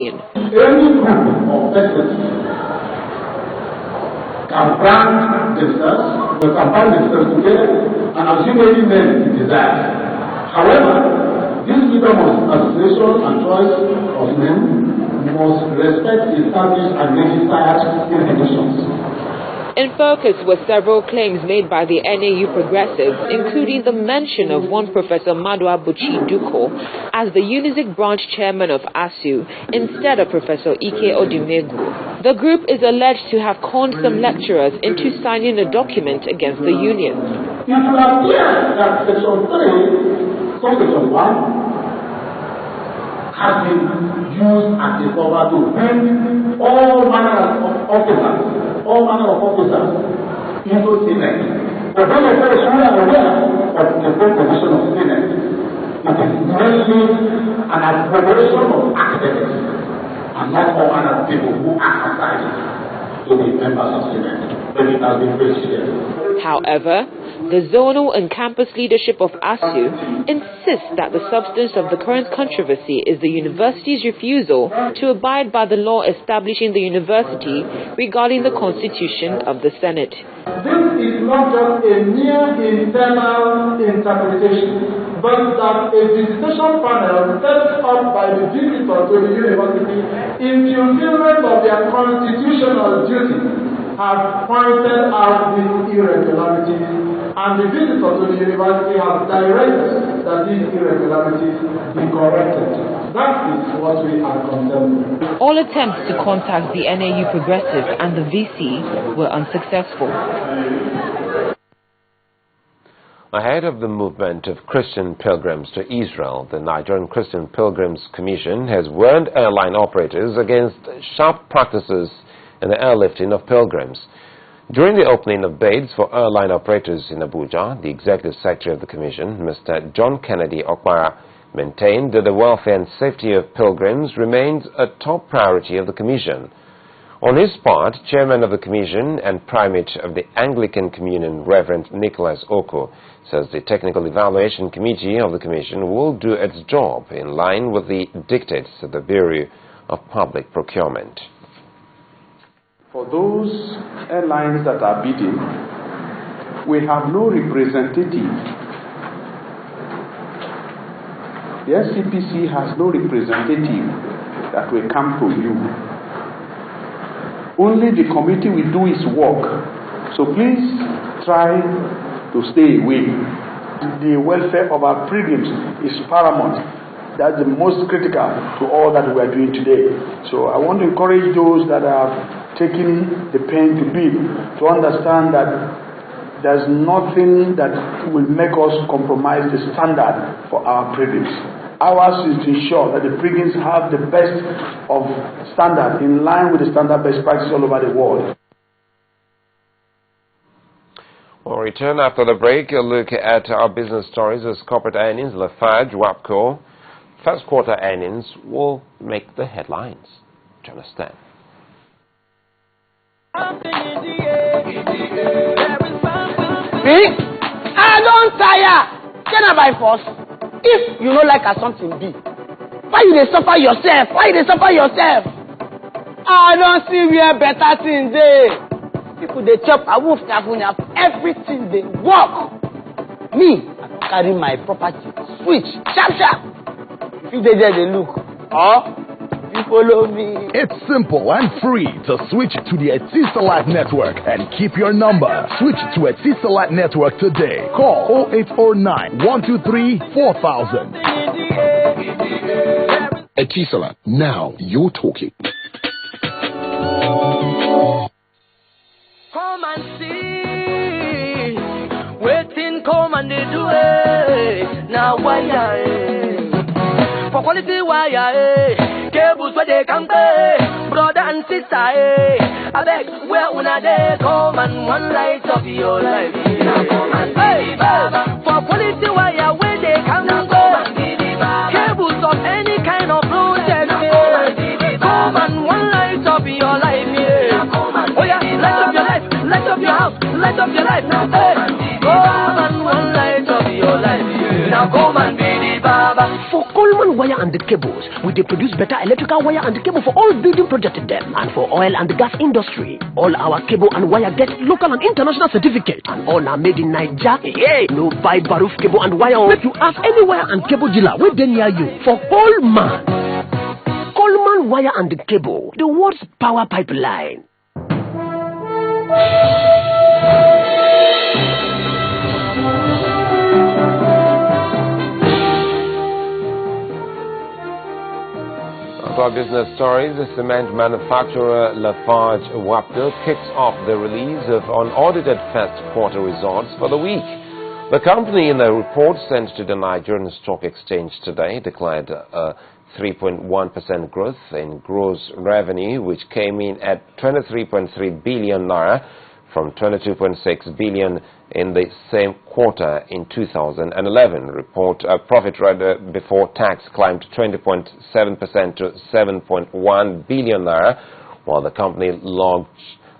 Any group of persons can brand themselves, they can brand themselves together and assume any name they desire. However, this freedom of association and choice of name must respect established and registered institutions. In focus were several claims made by the NAU progressives, including the mention of one Professor Doue as the UNIZIC branch chairman of ASU instead of Professor Ike Odumegu. The group is alleged to have conned some lecturers into signing a document against the union. It will appear that Section 3, Section 1, has been used as a cover to bring all manner of officers into Senate. But when of course we are aware of the full position of Senate, it is mainly an appropriation of academics and not all other people who are outside to be members of Senate. But it has been very serious. However, the zonal and campus leadership of ASU insists that the substance of the current controversy is the university's refusal to abide by the law establishing the university regarding the constitution of the Senate. This is not just a mere internal interpretation, but that a visitation panel set up by the visitors to the university in fulfillment of their constitutional duty have pointed out these irregularities, and the visitors to the university have directed that these irregularities be corrected. That is what we are concerned with. All attempts to contact the NAU Progressive and the VC were unsuccessful. Ahead of the movement of Christian pilgrims to Israel, the Nigerian Christian Pilgrims Commission has warned airline operators against sharp practices in the airlifting of pilgrims. During the opening of bids for airline operators in Abuja, the Executive Secretary of the Commission, Mr. John Kennedy Okpara, maintained that the welfare and safety of pilgrims remains a top priority of the Commission. On his part, Chairman of the Commission and Primate of the Anglican Communion, Reverend Nicholas Oko, says the Technical Evaluation Committee of the Commission will do its job in line with the dictates of the Bureau of Public Procurement. For those airlines that are bidding, we have no representative. The SCPC has no representative that will come to you. Only the committee will do its work. So please try to stay away. The welfare of our pilgrims is paramount. That's the most critical to all that we are doing today. So I want to encourage those that are taking the pain to bid to understand that there's nothing that will make us compromise the standard for our pilgrims. Ours is to ensure that the pilgrims have the best of standard in line with the standard best practices all over the world. We'll return after the break. A look at our business stories as corporate earnings, Lafarge, WAPCO. First quarter earnings will make the headlines. Do you understand? I don't tire. Can I buy force? If you don't like something be, why you dey suffer yourself? I don't see where better things dey. People they chop a wolf nyap, everything they work. Me, I don't carry my property. Switch, sharp. If they there, they look. Oh. You follow me. It's simple and free to switch to the Etisalat network and keep your number. Switch to Etisalat network today. Call 0809 123 4000. Etisalat. Now you're talking. Come and see. Waiting, come and they do it. Now why for quality wire, cables where they can pay, brother and sister, I beg, where una they come and one light of your life. Come and hey, Baba, for quality wire where they can go, cables of any kind of project, come and one light of your life. Oh yeah, light up your life, light up your house, light up your life. Hey, come and one light of your life. Now come and be the Baba. For Coleman wire and the cables. We dey produce better electrical wire and cable for all building projects them and for oil and gas industry. All our cable and wire get local and international certificate and all are made in Nigeria. Hey, no buy Baruf cable and wire. Make you ask any wire and cable dealer wey dey near you for Coleman. Coleman Wire and Cable, the world's power pipeline. For our business stories, the cement manufacturer Lafarge Wapco kicks off the release of unaudited first quarter results for the week. The company, in a report sent to the Nigerian Stock Exchange today, declared a 3.1% growth in gross revenue, which came in at 23.3 billion naira from 22.6 billion in the same quarter in 2011. Profit before tax climbed 20.7% to 7.1 billion naira, while the company logged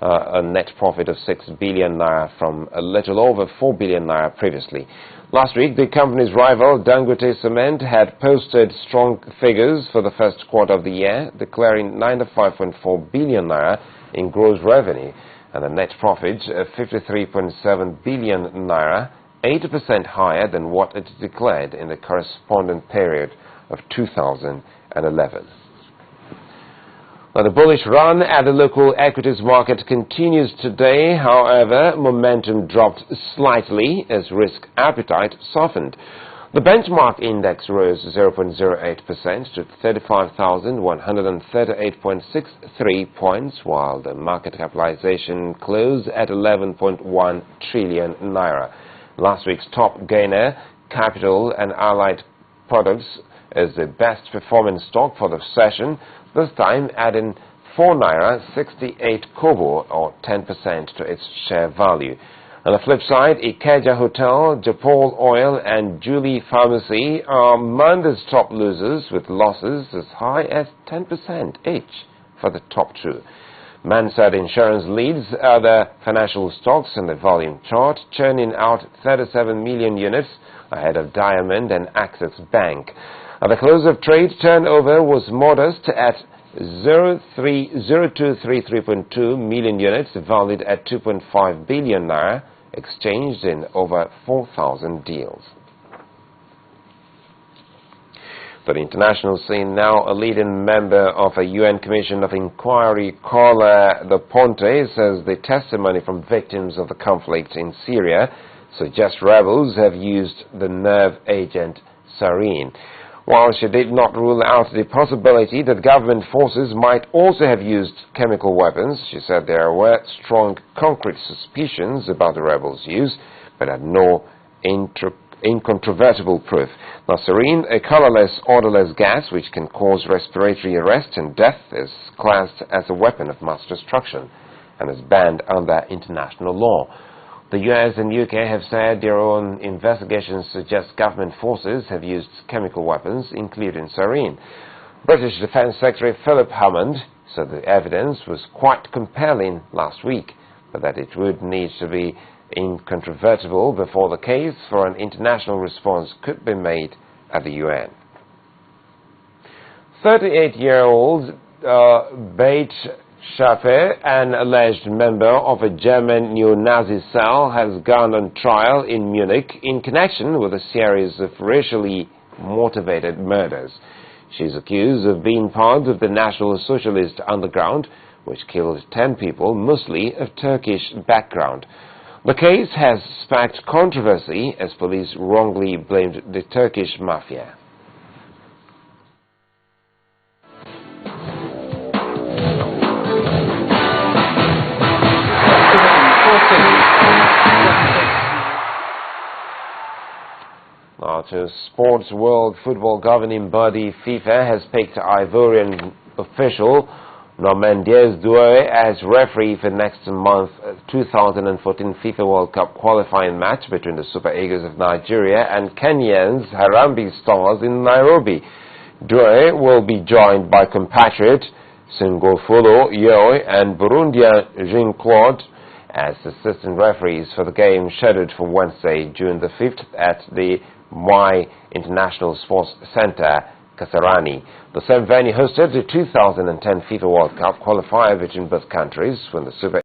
a net profit of 6 billion naira from a little over 4 billion naira previously. Last week, the company's rival, Dangote Cement, had posted strong figures for the first quarter of the year, declaring 95.4 billion naira in gross revenue and a net profit of 53.7 billion naira, 80% higher than what it declared in the corresponding period of 2011. Now, the bullish run at the local equities market continues today. However, momentum dropped slightly as risk appetite softened. The benchmark index rose 0.08% to 35,138.63 points, while the market capitalization closed at 11.1 trillion naira. Last week's top gainer, Capital and Allied Products, is the best performing stock for the session, this time adding 4 naira 68 kobo or 10% to its share value. On the flip side, Ikeja Hotel, Japol Oil and Julie Pharmacy are Monday's top losers, with losses as high as 10% each for the top two. Mansard Insurance leads other financial stocks in the volume chart, churning out 37 million units ahead of Diamond and Access Bank. At the close of trade, turnover was modest at 0.2332 million units, valued at 2.5 billion naira, exchanged in over 4,000 deals. For the international scene now, a leading member of a UN Commission of Inquiry, Carla De Ponte, says the testimony from victims of the conflict in Syria suggests rebels have used the nerve agent sarin. While she did not rule out the possibility that government forces might also have used chemical weapons, she said there were strong concrete suspicions about the rebels' use, but had no incontrovertible proof. Now, sarin, a colorless, odorless gas which can cause respiratory arrest and death, is classed as a weapon of mass destruction and is banned under international law. The US and UK have said their own investigations suggest government forces have used chemical weapons, including sarin. British Defence Secretary Philip Hammond said the evidence was quite compelling last week, but that it would need to be incontrovertible before the case for an international response could be made at the UN. 38-year-old Beit Schaffer, an alleged member of a German neo-Nazi cell, has gone on trial in Munich in connection with a series of racially motivated murders. She is accused of being part of the National Socialist Underground, which killed 10 people, mostly of Turkish background. The case has sparked controversy as police wrongly blamed the Turkish mafia. Now to sports. World Football governing body FIFA has picked Ivorian official Normandiez Doue as referee for next month's 2014 FIFA World Cup qualifying match between the Super Eagles of Nigeria and Kenya's Harambee Stars in Nairobi. Doue will be joined by compatriot Singofolo Yoi and Burundian Jean-Claude as assistant referees for the game scheduled for Wednesday, June the 5th at the Moi International Sports Center Kasarani. The same venue hosted the 2010 FIFA World Cup qualifier between both countries when the Super